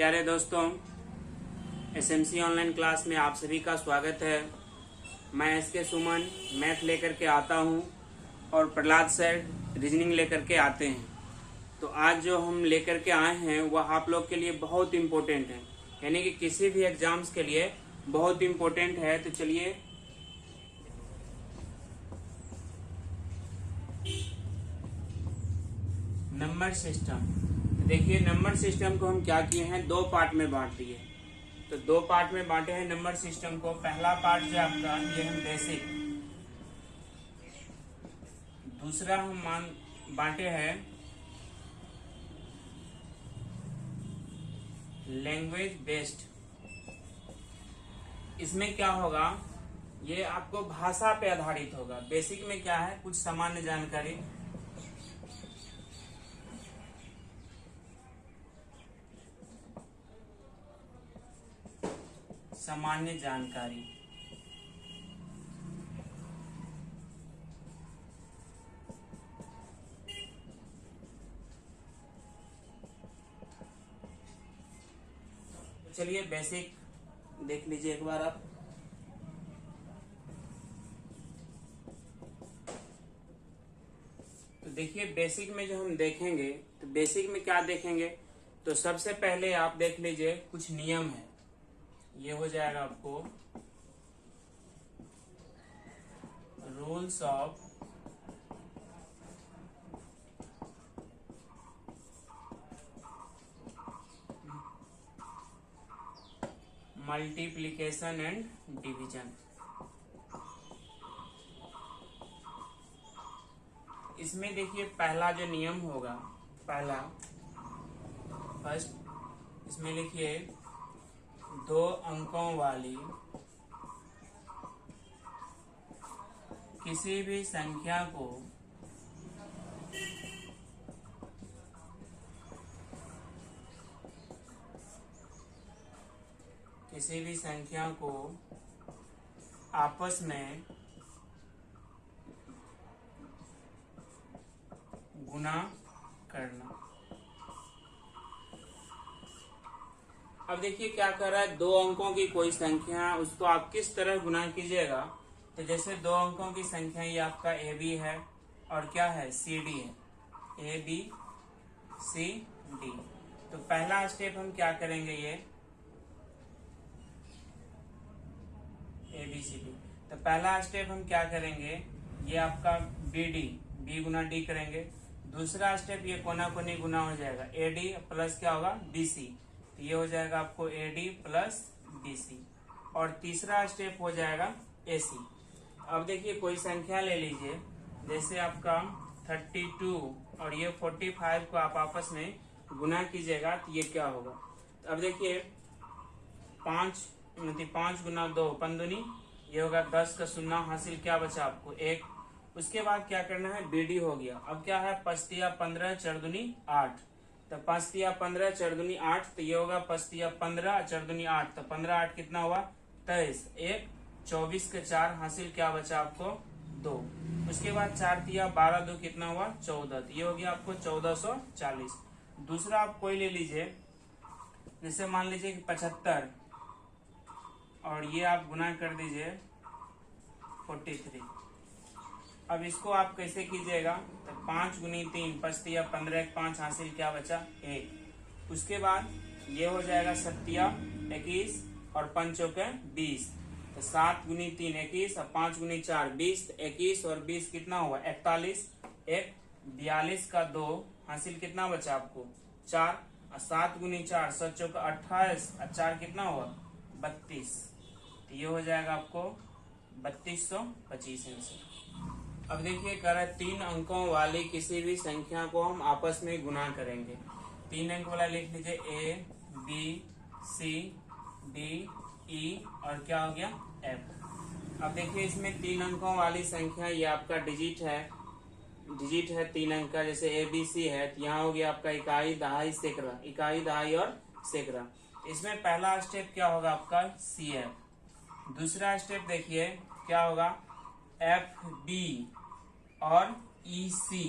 प्यारे दोस्तों, SMC online class में आप सभी का स्वागत है। मैं एसके सुमन मैथ लेकर के आता हूं और प्रहलाद सर रीजनिंग लेकर के आते हैं। तो आज जो हम लेकर के आए हैं वह आप लोग के लिए बहुत इम्पोर्टेंट है, यानी कि किसी भी एग्जाम्स के लिए बहुत इम्पोर्टेंट है। तो चलिए नंबर सिस्टम। देखिए, नंबर सिस्टम को हम क्या किए हैं, दो पार्ट में बांट दिए। तो दो पार्ट में बांटे हैं नंबर सिस्टम को। पहला पार्ट जो आपका ये है बेसिक, दूसरा हम बांटे हैं लैंग्वेज बेस्ड। इसमें क्या होगा, ये आपको भाषा पे आधारित होगा। बेसिक में क्या है, कुछ सामान्य जानकारी, सामान्य जानकारी। चलिए बेसिक देख लीजिए एक बार आप। तो देखिए बेसिक में जो हम देखेंगे, तो बेसिक में क्या देखेंगे, तो सबसे पहले आप देख लीजिए कुछ नियम है। ये हो जाएगा आपको rules of multiplication and division. इसमें देखिए पहला जो नियम होगा, पहला फर्स्ट, इसमें लिखिए दो अंकों वाली किसी भी संख्या को आपस में गुना करना। अब देखिए क्या कर रहा है, दो अंकों की कोई संख्या, उसको आप किस तरह गुना कीजिएगा। तो जैसे दो अंकों की संख्या ये आपका ए बी है और क्या है, सी डी है, ए बी सी डी। तो पहला स्टेप हम क्या करेंगे, ये ए बी सी डी। तो पहला स्टेप हम क्या करेंगे, ये आपका बी डी, बी गुना डी करेंगे। दूसरा स्टेप ये कोना कोनी गुना हो जाएगा, ए डी प्लस क्या होगा, बी सी। तो ये हो जाएगा आपको A D plus B C. और तीसरा स्टेप हो जाएगा ए सी। अब देखिए कोई संख्या ले लीजिए, जैसे आपका 32 और ये 45 को आप आपस में गुना कीजिएगा तो ये क्या होगा। तो अब देखिए 5 गुना 2 पंदुनी, ये होगा 10 का शून्य हासिल, क्या बचा आपको 1। उसके बाद क्या करना है, बीडी हो गया। अब क्या है, 5 15 4 दूनी 8। तो 5 15 4 दूनी 8, तो ये होगा 5 15 4 दूनी 8। तो 15 8 कितना हुआ, 23। 1 24 के 4 हासिल, क्या बचा आपको 2। उसके बाद 4 तिया 12 2 कितना हुआ 14। तो ये हो गया आपको 1440। दूसरा आप कोई ले लीजिए, जैसे मान लीजिए कि 75 और ये आप गुना कर दीजिए 43। अब इसको आप कैसे कीजिएगा, तो 5 गुनी 3 5 15 5 हासिल, क्या बचा 1। उसके बाद ये हो जाएगा 7 21 और 5 के 20। तो 7 गुनी 3 21 और 5 गुनी 4 20। 21 और 20 कितना हुआ 41। 1 42 का 2 हासिल, कितना बचा आपको 4। और 7 गुनी 4 7 का 28 और 4 कितना हुआ 32। तो ये हो जाएगा आपको 3225 आंसर। अब देखिए कह रहा है 3 अंकों वाली किसी भी संख्या को हम आपस में गुना करेंगे। 3 अंक वाला लिख लीजिए, A B C D E और क्या हो गया एफ। अब देखिए इसमें 3 अंकों वाली संख्या, ये आपका डिजिट है 3 अंक का। जैसे ए बी सी है, तो यहाँ हो गया आपका इकाई दहाई सैकड़ा, इकाई दहाई और सैकड़ा। इसमें पहला स्टेप क्या होगा आपका सी एफ। दूसरा स्टेप देखिए क्या होगा, एफ बी और ई सी।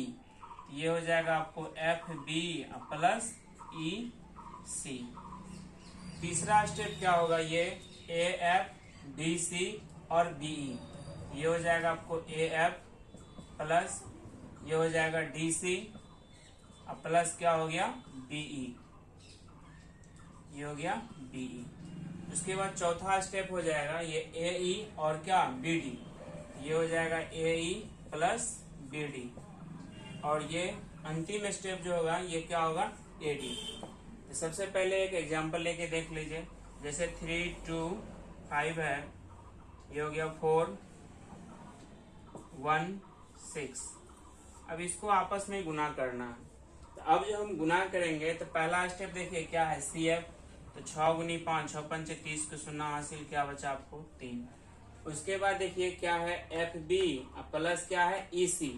ये हो जाएगा आपको एफ बी प्लस ई सी। तीसरा स्टेप क्या होगा, ये ए एफ डी सी और बीई, ये हो जाएगा आपको ए एफ प्लस ये हो जाएगा डी सी और प्लस क्या हो गया बीई, ये हो गया बीई। उसके बाद चौथा स्टेप हो जाएगा ये ए ई और क्या बी डी, ये हो जाएगा ए ई प्लस बी डी और ये अंतिम स्टेप जो होगा ये क्या होगा ए डी। तो सबसे पहले एक एग्जांपल लेके देख लीजिए, जैसे 3 2 5 है, ये हो गया 4 1 6। अब इसको आपस में गुना करना है। तो अब जो हम गुना करेंगे तो पहला स्टेप देखिए क्या है सी एफ, तो 6 गुनी 5 6 पंचे 30 को शून्य हासिल, क्या बचा आपको 3। उसके बाद देखिए क्या है एफ बी प्लस क्या है ई सी,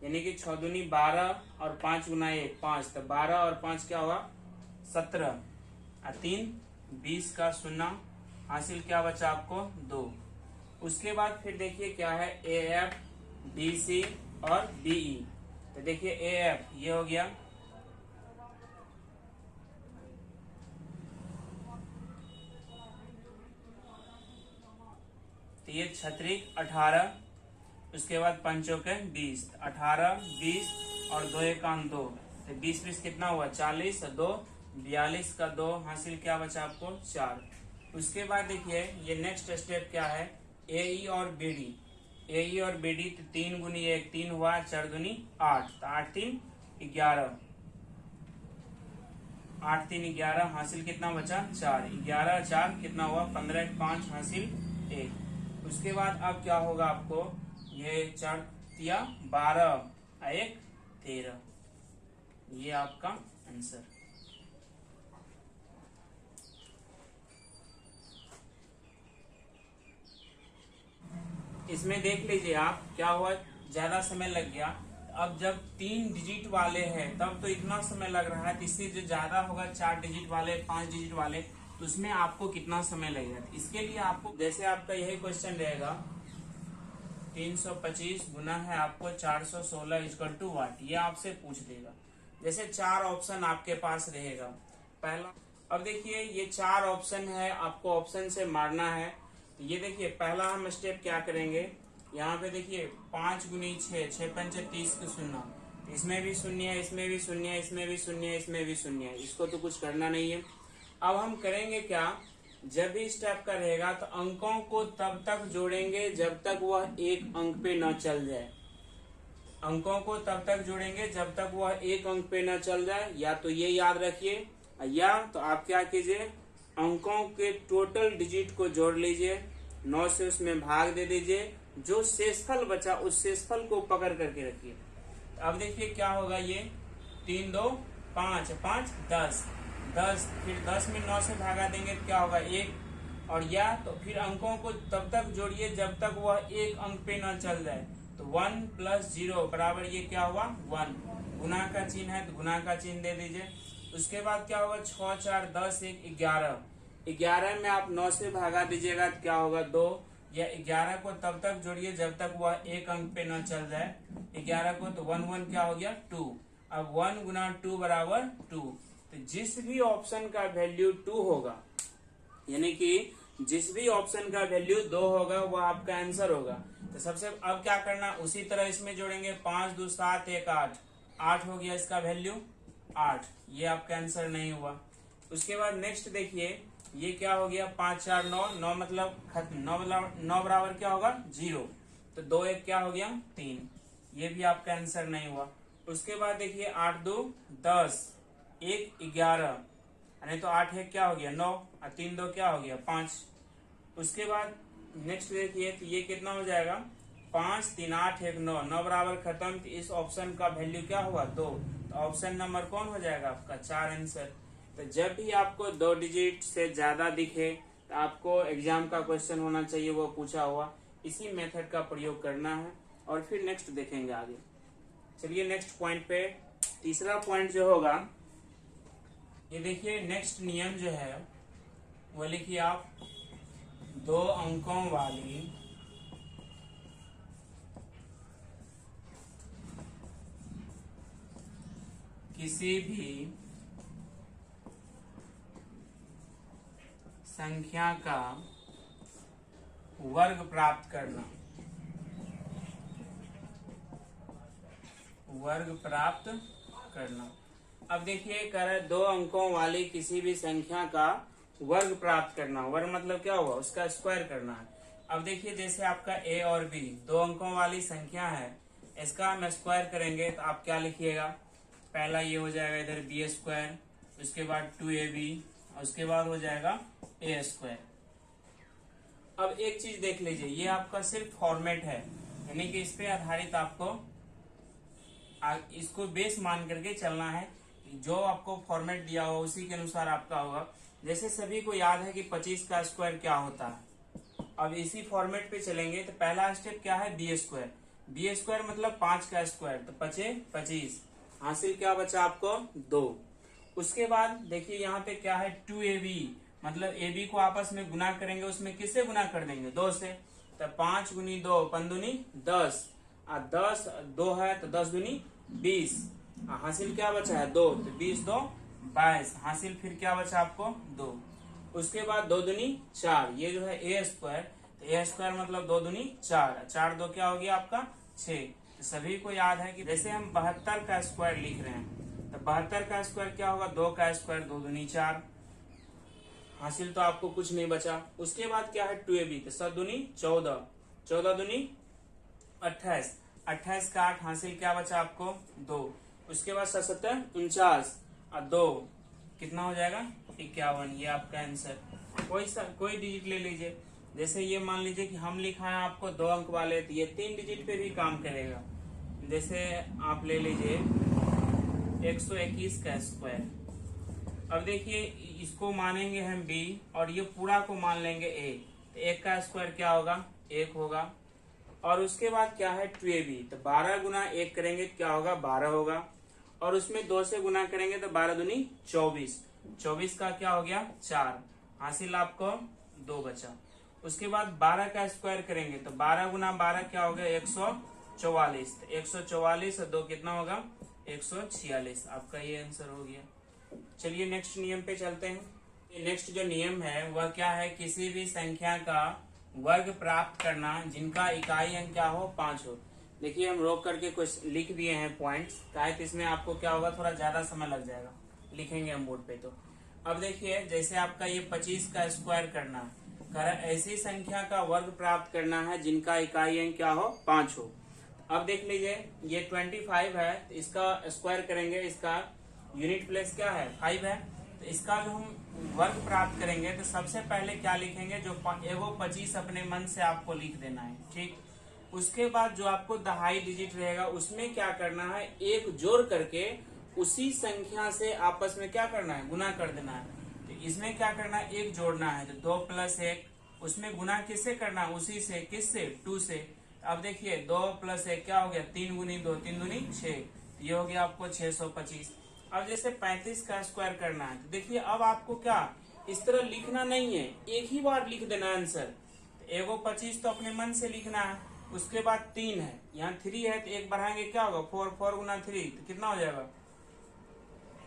यानी कि 6 दूनी 12 और 5 गुना 1 5, तो 12 और 5 क्या होगा 17 और 3 20 का शून्य हासिल, क्या बचा आपको 2। उसके बाद फिर देखिए क्या है ए एफ डी सी और बीई, तो देखिए ए एफ ये हो गया, तो ये 36 18, उसके बाद पंचों के 20, 18 20 और 2 एकान 2, तो 20 20 कितना हुआ 40 और 2 42 का 2 हासिल, क्या बचा आपको 4। उसके बाद देखिए ये नेक्स्ट स्टेप क्या है ए ई और बी डी, ए ई और बी डी, तो 3 गुनी 1 3 हुआ, 4 दूनी 8, तो 8 3 11, 8 3 11 हासिल कितना बचा 4, 11 4 कितना हुआ 15 5 हासिल 1। उसके बाद अब क्या होगा आपको, ये 4 या 12 1 13, ये आपका आंसर। इसमें देख लीजिए आप क्या हुआ, ज्यादा समय लग गया। अब जब 3 डिजिट वाले हैं तब तो इतना समय लग रहा है, तो इससे जो ज्यादा होगा 4 डिजिट वाले 5 डिजिट वाले, तो उसमें आपको कितना समय लगेगा। इसके लिए आपको जैसे आपका यही क्वेश्चन रहेगा 325 गुना है आपको 416 इक्वल टू वाट, ये आपसे पूछ देगा। जैसे 4 ऑप्शन आपके पास रहेगा पहला। अब देखिए ये 4 ऑप्शन है, आपको ऑप्शन से मारना है। तो ये देखिए पहला हम स्टेप क्या करेंगे, यहाँ पे देखिए 5 गुनी 6 6 पंचे 30 के शून्य, इसमें भी शून्य है, इसमें भी शून्य है, इसमें भी शून्य है, इसमें भी शून्य है, इसको तो कुछ करना नहीं है। अब हम करेंगे क्या, जब भी स्टेप का रहेगा तो अंकों को तब तक जोड़ेंगे जब तक वह एक अंक पे न चल जाए। अंकों को तब तक जोड़ेंगे जब तक वह एक अंक पे न चल जाए, या तो ये याद रखिए, या तो आप क्या कीजिए अंकों के टोटल डिजिट को जोड़ लीजिए, 9 से उसमें भाग दे दीजिए, जो शेषफल बचा उस शेषफल को पकड़ करके रखिए। अब देखिए क्या होगा, ये 3 2 5 5 10 10, फिर 10 में 9 से भागा देंगे तो क्या होगा 1, और या तो फिर अंकों को तब तक जोड़िए जब तक वह एक अंक पे न चल जाए। तो 1 + 0 बराबर ये क्या हुआ 1, गुना का चिन्ह है तो गुना का चिन्ह दे दीजिए। उसके बाद क्या होगा 6 4 10 1 11, 11 में आप 9 से भागा दीजिएगा तो क्या होगा 2, या 11 को तब तक जोड़िए जब तक वह एक अंक पे न चल जाए 11 को, तो 1 1 क्या हो गया 2। अब 1 गुना 2 बराबर 2, तो जिस भी ऑप्शन का वैल्यू 2 होगा, यानी कि जिस भी ऑप्शन का वैल्यू 2 होगा वह आपका आंसर होगा। तो सबसे अब क्या करना, उसी तरह इसमें जोड़ेंगे 5 2 7 1 8, 8 हो गया इसका वैल्यू 8, ये आपका आंसर नहीं हुआ। उसके बाद नेक्स्ट देखिए ये क्या हो गया 5 4 9, 9 मतलब खत्म, 9 बराबर क्या होगा 0, तो 2 1 क्या हो गया 3, ये भी आपका आंसर नहीं हुआ। उसके बाद देखिए 8 2 10 1 11, नहीं तो 8 1 क्या हो गया 9 और 3 2 क्या हो गया 5। उसके बाद नेक्स्ट देखिए तो ये कितना हो जाएगा 5 3 8 1 9, 9 बराबर खत्म, तो इस ऑप्शन का वैल्यू क्या हुआ 2, तो ऑप्शन नंबर कौन हो जाएगा आपका 4 आंसर। तो जब भी आपको 2 डिजिट से ज्यादा दिखे तो आपको एग्जाम का क्वेश्चन होना चाहिए वो पूछा हुआ, इसी मेथड का प्रयोग करना है और फिर नेक्स्ट देखेंगे आगे। चलिए नेक्स्ट पॉइंट पे, तीसरा पॉइंट जो होगा ये देखिए नेक्स्ट नियम जो है वो लिखिए आप, 2 अंकों वाली किसी भी संख्या का वर्ग प्राप्त करना, वर्ग प्राप्त करना। अब देखिए कह रहा है 2 अंकों वाली किसी भी संख्या का वर्ग प्राप्त करना। वर्ग मतलब क्या हुआ, उसका स्क्वायर करना है। अब देखिए जैसे आपका a और b 2 अंकों वाली संख्या है, इसका हम स्क्वायर करेंगे तो आप क्या लिखिएगा, पहला ये हो जाएगा इधर b स्क्वायर, उसके बाद 2ab, उसके बाद हो जाएगा a स्क्वायर। अब एक चीज देख लीजिए, ये आपका सिर्फ फॉर्मेट है, यानी कि इस पे आधारित आपको इसको बेस मान करके चलना है। जो आपको फॉर्मेट दिया हो उसी के अनुसार आपका होगा। जैसे सभी को याद है कि 25 का स्क्वायर क्या होता है। अब इसी फॉर्मेट पे चलेंगे तो पहला स्टेप क्या है, बी स्क्वायर। बी स्क्वायर मतलब 5 का स्क्वायर, तो 5 25, हासिल क्या बचा आपको 2। उसके बाद देखिए यहाँ पे क्या है 2ab, मतलब ab को आपस में गुना करेंगे, उसमें किससे गुना कर देंगे 2 से, तो 5 गुनी 2 5 दूनी 10, 10 2 है तो 10 दूनी 20, हासिल क्या बचा है 2, तो 20 2 22, हासिल फिर क्या बचा आपको 2। उसके बाद 2 दूनी 4, ये जो है ए स्क्वायर, तो ए स्क्वायर मतलब 2 दूनी 4, 4 2 क्या हो गया आपका 6। तो सभी को याद है कि जैसे हम 72 का स्क्वायर लिख रहे हैं, तो 72 का स्क्वायर क्या होगा 2 का स्क्वायर 2 दूनी 4, हासिल तो आपको कुछ नहीं बचा। उसके बाद क्या है 2ab, तो 7 दूनी 14, 14 दूनी 28, 28 का 8, हासिल क्या बचा आपको 2। उसके बाद 7 49 और 2 कितना हो जाएगा 51, ये आपका आंसर। कोई डिजिट ले लीजिए, जैसे ये मान लीजिए कि हम लिखा है आपको 2 अंक वाले, तो ये 3 डिजिट पे भी काम करेगा। जैसे आप ले लीजिए 121 का स्क्वायर। अब देखिए इसको मानेंगे हम b और ये पूरा को मान लेंगे a, तो 1 का स्क्वायर क्या होगा 1 होगा। और उसके बाद क्या है 2ab, तो 12 गुना 1 करेंगे क्या होगा 12 होगा, और उसमें 2 से गुना करेंगे तो 12 दूनी 24, 24 का क्या हो गया 4, हासिल आपको 2 बचा। उसके बाद 12 का स्क्वायर करेंगे तो 12 गुना 12 क्या हो गया 144, तो 144 और 2 कितना होगा 146, आपका ये आंसर हो गया। चलिए नेक्स्ट नियम पे चलते हैं। नेक्स्ट जो नियम है वह क्या है, किसी भी संख्या का वर्ग प्राप्त करना जिनका इकाई अंक क्या हो 5 हो। देखिए हम रोक करके कुछ लिख दिए हैं पॉइंट्स, शायद इसमें आपको क्या होगा थोड़ा ज्यादा समय लग जाएगा, लिखेंगे हम बोर्ड पे। तो अब देखिए जैसे आपका ये 25 का स्क्वायर करना है, ऐसी संख्या का वर्ग प्राप्त करना है जिनका इकाई अंक क्या हो 5 हो। अब देख लीजिए ये 25 है, तो इसका स्क्वायर करेंगे, इसका यूनिट प्लेस क्या है 5 है, तो इसका जो हम वर्ग प्राप्त करेंगे तो सबसे पहले क्या लिखेंगे, जो एगो 25 अपने मन से आपको लिख देना है, ठीक। उसके बाद जो आपको दहाई डिजिट रहेगा उसमें क्या करना है, एक जोड़ करके उसी संख्या से आपस में क्या करना है गुना कर देना है। तो इसमें क्या करना है एक जोड़ना है, तो 2 + 1, उसमें गुना किससे करना है उसी से, किससे 2 से। अब देखिए 2 + 1 क्या हो गया 3 गुनी 2 3 दूनी 6, ये हो गया आपको 625। अब जैसे 35 का स्क्वायर करना है, तो देखिए अब आपको क्या इस तरह लिखना नहीं है, एक ही बार लिख देना आंसर। तो एगो 25 तो अपने मन से लिखना है, उसके बाद 3 है, यहाँ 3 है तो एक बढ़ाएंगे क्या होगा 4, 4 गुना 3 तो कितना हो जाएगा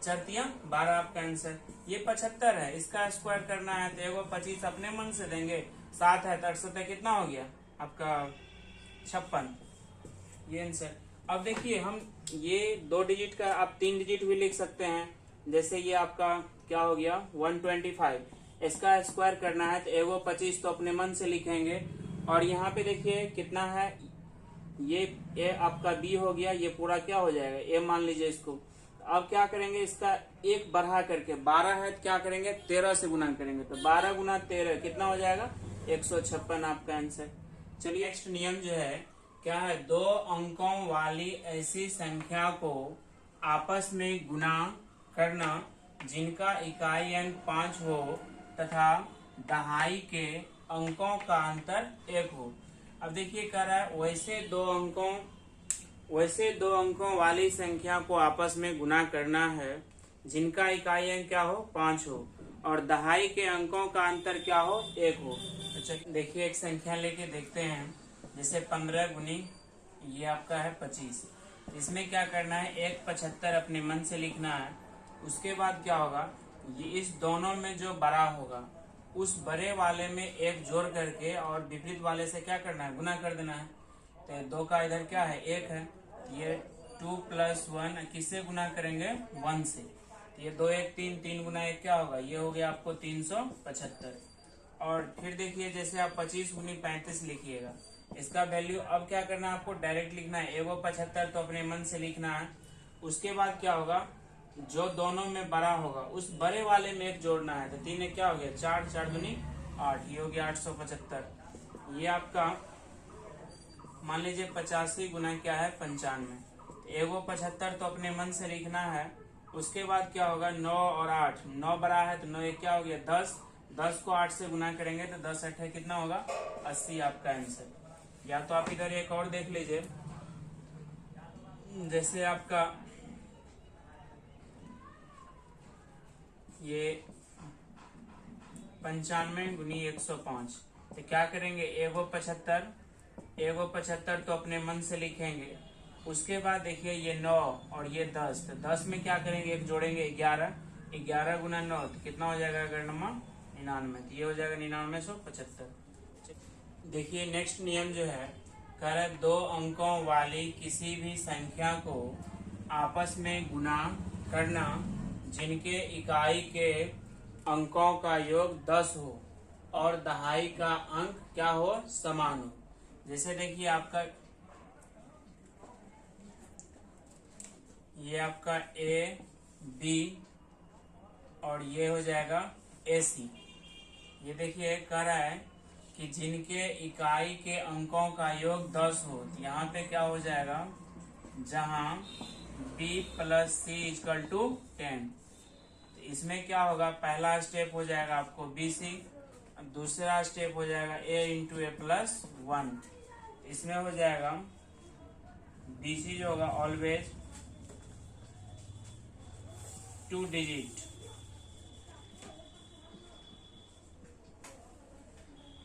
4 × 12, आपका आंसर। ये 75 है, इसका स्क्वायर करना है तो एगो 25 अपने मन से देंगे, 7 है तो 68 कितना हो गया आपका 56, ये आंसर। अब देखिए हम ये 2 डिजिट का आप 3 डिजिट भी लिख सकते हैं, जैसे ये आपका क्या हो गया 125, इसका स्क्वायर करना है तो एगो 25 तो अपने मन से लिखेंगे, और यहाँ पे देखिए कितना है ये ए आपका बी हो गया, ये पूरा क्या हो जाएगा ए मान लीजिए इसको। अब क्या करेंगे इसका एक बढ़ा करके 12 है तो क्या करेंगे 13 से गुना करेंगे, तो 12 गुना 13 कितना हो जाएगा 156, आपका आंसर। चलिए नेक्स्ट नियम जो है क्या है, 2 अंकों वाली ऐसी संख्या को आपस में गुना करना जिनका इकाई अंक 5 हो तथा दहाई के अंकों का अंतर 1 हो। अब देखिए कह रहा है वैसे दो अंकों वाली संख्या को आपस में गुना करना है जिनका इकाई अंक क्या हो 5 हो और दहाई के अंकों का अंतर क्या हो 1 हो। अच्छा देखिए एक संख्या लेके देखते हैं, जैसे 15 गुनी ये आपका है 25, इसमें क्या करना है 175 अपने मन से लिखना है। उसके बाद क्या होगा ये इस दोनों में जो बड़ा होगा उस बड़े वाले में एक जोड़ करके और विपरीत वाले से क्या करना है, गुना कर देना है। तो 2 का इधर क्या है, 1 है। ये 2 + 1 किससे गुना करेंगे, 1 से। तो ये 2 1 3, 3 गुना 1 क्या होगा, ये हो गया आपको 375। और फिर देखिए जैसे आप 25 × 35 लिखिएगा, इसका वैल्यू अब क्या करना है, आपको डायरेक्ट लिखना है। एगो 75 तो अपने मन से लिखना है। उसके बाद क्या होगा, जो दोनों में बड़ा होगा उस बड़े वाले में एक जोड़ना है। तो 3 क्या हो गया, 4, 4 दूनी 8, ये हो गया 875। ये आपका मान लीजिए 85 गुना क्या है, 95। एगो 75 तो अपने मन से लिखना है। उसके बाद क्या होगा, 9 और 8, 9 बड़ा है तो 9 एक क्या हो गया, 10। 10 को 8 से गुना करेंगे तो 10 8 कितना होगा, 80 आपका आंसर। या तो आप इधर एक और देख लीजिए, जैसे आपका ये 95 × 105, तो क्या करेंगे, एगो 75 तो अपने मन से लिखेंगे। उसके बाद देखिए ये 9 और ये 10, तो 10 में क्या करेंगे, एक जोड़ेंगे 11। 11 × 9 तो कितना हो जाएगा, अगर नंबर 99, तो ये हो जाएगा 9975। देखिए नेक्स्ट नियम जो है, कह रहा है 2 अंकों वाली किसी भी संख्या को आपस में गुना करना जिनके इकाई के अंकों का योग 10 हो और दहाई का अंक क्या हो, समान हो। जैसे देखिए आपका ये आपका ए बी और ये हो जाएगा AC। ये देखिए कह रहा है कि जिनके इकाई के अंकों का योग 10 हो, तो यहाँ पे क्या हो जाएगा, जहां B + C = 10। तो इसमें क्या होगा, पहला स्टेप हो जाएगा आपको BC, दूसरा स्टेप हो जाएगा A × A + 1। इसमें हो जाएगा BC जो होगा ऑलवेज 2 डिजिट।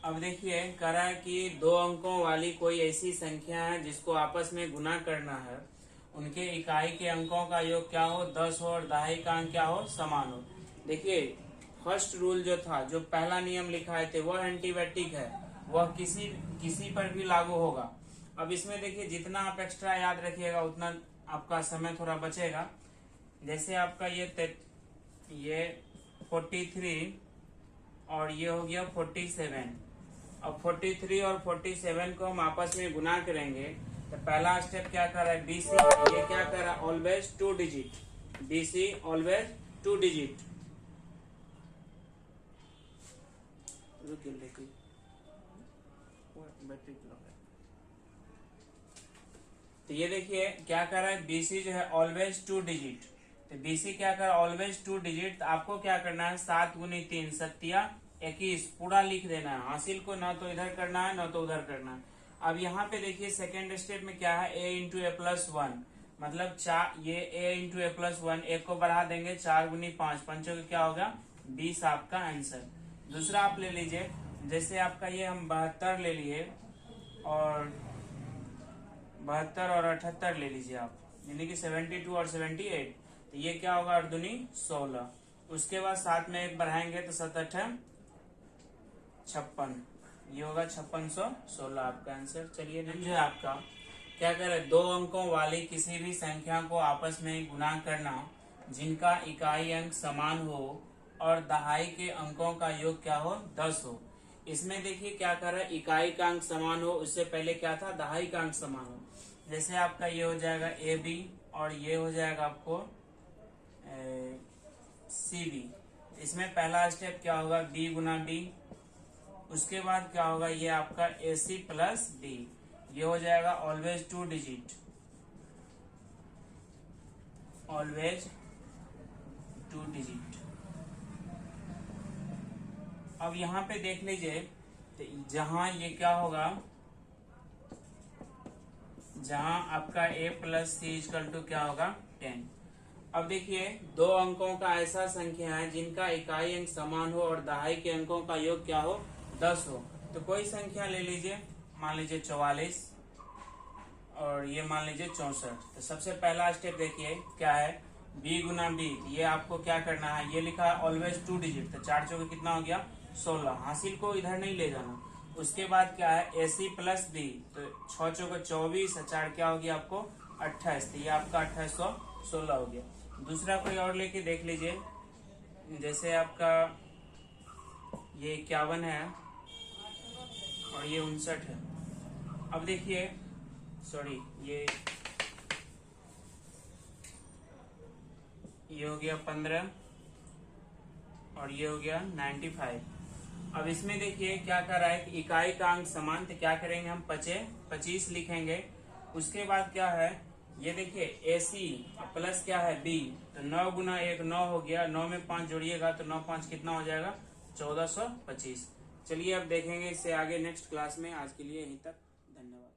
अब देखिए कह रहा है कि 2 अंकों वाली कोई ऐसी संख्या है जिसको आपस में गुना करना है, उनके इकाई के अंकों का योग क्या हो, 10 हो और दहाई का अंक क्या हो, समान हो। देखिए फर्स्ट रूल जो था, जो पहला नियम लिखा थे, वह एंटीबायोटिक है, वह किसी पर भी लागू होगा। अब इसमें देखिए जितना आप एक्स्ट्रा याद रखिएगा उतना आपका समय थोड़ा बचेगा। जैसे आपका ये 43 और ये हो गया 47। अब 43 और 47 को हम आपस में गुना करेंगे, तो पहला स्टेप क्या कर रहा है, BC, ये क्या कर रहा है, always 2 digit. BC always 2 digit. तो ये देखिए क्या कर रहा है, BC जो है ऑलवेज 2 डिजिट। तो BC क्या कर रहा है, ऑलवेज 2 डिजिट। तो आपको क्या करना है, 7 × 3 = 21 पूरा लिख देना है। हासिल को ना तो इधर करना है ना तो उधर करना है। अब यहाँ पे देखिए सेकेंड स्टेप में क्या है, A × A + 1, मतलब 4, ये A × A + 1, एक को बढ़ा देंगे, 4 × 5, 5 का क्या होगा, 20 आपका आंसर। दूसरा आप ले लीजिए, जैसे आपका ये हम 72 ले लिए और 72 और 78 ले लीजिए आप, यानी कि 72 और 78। तो ये क्या होगा, 8 दूनी 16। उसके बाद साथ में एक बढ़ाएंगे तो 7 8 56, ये होगा 5616 आपका आंसर। चलिए जो है आपका क्या कर रहे, 2 अंकों वाली किसी भी संख्या को आपस में गुना करना जिनका इकाई अंक समान हो और दहाई के अंकों का योग क्या हो, 10 हो। इसमें देखिए क्या कर रहा है, इकाई का अंक समान हो, उससे पहले क्या था, दहाई का अंक समान हो। जैसे आपका ये हो जाएगा AB और ये हो जाएगा आपको CB। इसमें पहला स्टेप क्या होगा, B × B। उसके बाद क्या होगा, ये आपका AC + D, ये हो जाएगा ऑलवेज 2 डिजिट, ऑलवेज 2 डिजिट। अब यहाँ पे देख लीजिए, तो जहां ये क्या होगा, जहां आपका A + C = क्या होगा, 10। अब देखिए 2 अंकों का ऐसा संख्या है जिनका इकाई अंक समान हो और दहाई के अंकों का योग क्या हो, 10 हो। तो कोई संख्या ले लीजिए, मान लीजिए 44 और ये मान लीजिए 64। तो सबसे पहला स्टेप देखिए क्या है, B × B। ये आपको क्या करना है, ये लिखा है ऑलवेज 2 डिजिट, तो 4 चौके कितना हो गया, 16, हासिल को इधर नहीं ले जाना। उसके बाद क्या है AC प्लस B, तो 6 चौका 24, 4 क्या हो गया आपको 28, तो ये आपका 2816 हो गया। दूसरा कोई और लेके देख लीजिए, जैसे आपका ये 51 है और ये 59 है। अब देखिए सॉरी ये हो गया 15 और ये हो गया 95। अब इसमें देखिए क्या कर रहा है कि इकाई का अंक समान, तो क्या करेंगे हम 25 लिखेंगे। उसके बाद क्या है ये देखिए AC प्लस क्या है B, तो 9 गुना 1 9 हो गया, 9 में 5 जोड़िएगा तो 9 5 कितना हो जाएगा 1425। चलिए अब देखेंगे इससे आगे नेक्स्ट क्लास में। आज के लिए यहीं तक, धन्यवाद।